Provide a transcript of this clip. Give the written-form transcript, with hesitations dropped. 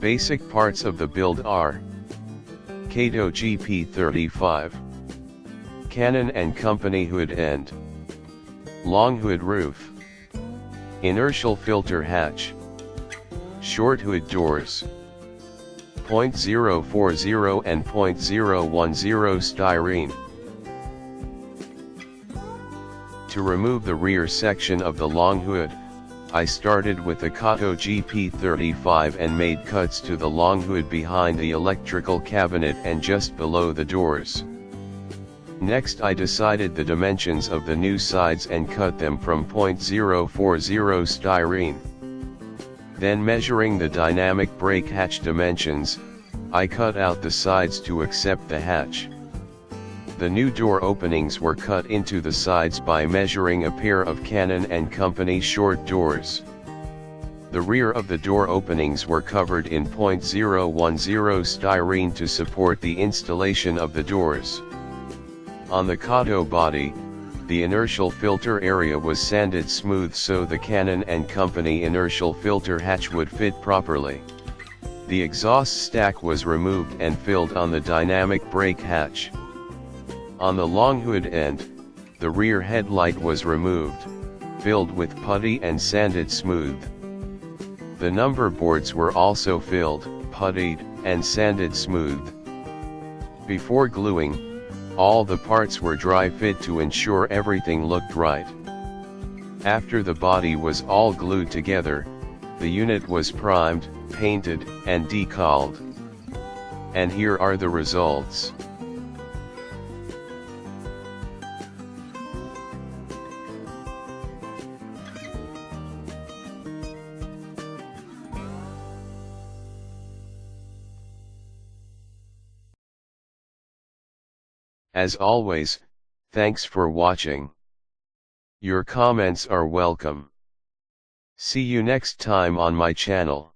Basic parts of the build are Kato GP35, Cannon and Company hood end, long hood roof, inertial filter hatch, short hood doors, .040 and .010 styrene. To remove the rear section of the long hood, I started with the Kato GP35 and made cuts to the long hood behind the electrical cabinet and just below the doors. Next I decided the dimensions of the new sides and cut them from .040 styrene. Then measuring the dynamic brake hatch dimensions, I cut out the sides to accept the hatch. The new door openings were cut into the sides by measuring a pair of Cannon and Company short doors. The rear of the door openings were covered in .010 styrene to support the installation of the doors. On the Kato body, the inertial filter area was sanded smooth so the Cannon and Company inertial filter hatch would fit properly. The exhaust stack was removed and filled on the dynamic brake hatch. On the long hood end, the rear headlight was removed, filled with putty and sanded smooth. The number boards were also filled, puttied, and sanded smooth. Before gluing, all the parts were dry fit to ensure everything looked right. After the body was all glued together, the unit was primed, painted, and decaled. And here are the results. As always, thanks for watching. Your comments are welcome. See you next time on my channel.